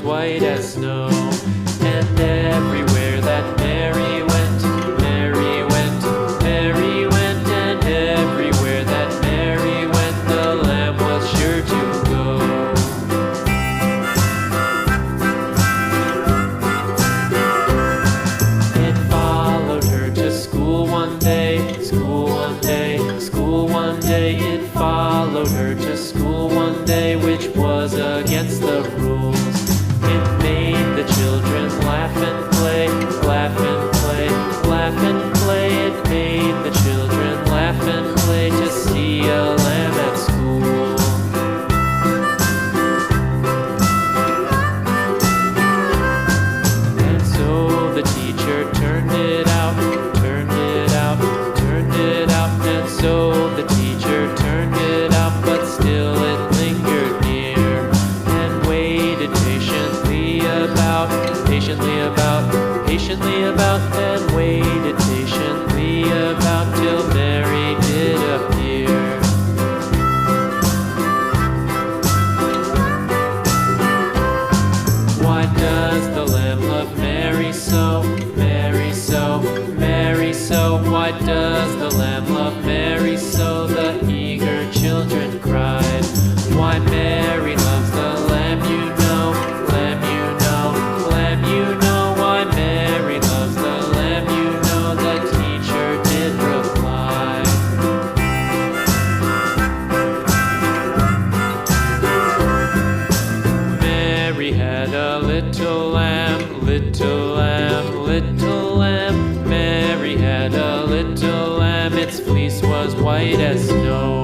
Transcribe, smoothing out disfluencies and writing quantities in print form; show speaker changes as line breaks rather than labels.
white as snow. And everywhere that Mary went, Mary went, Mary went, and everywhere that Mary went, the lamb was sure to go. It followed her to school one day, school one day, school one day. It followed her to school one day, which was against the rules. It made the children laugh and play, laugh and play, laugh and play. It made the children laugh and play to see a lamb at school. And so the teacher turned it out, turned it out, turned it out. And so the teacher turned it out, but still it lingered near and waited patiently about, and waited patiently about till Mary did appear. Why does the lamb love Mary so, Mary so, Mary so? Why does the lamb love Mary so? The eager children cried. Why Mary loves the lamb, you know, lamb, you know, lamb, you know. Why Mary loves the lamb, you know, the teacher did reply. Mary had a little lamb, little lamb, little lamb. Mary had a little lamb, its fleece was white as snow.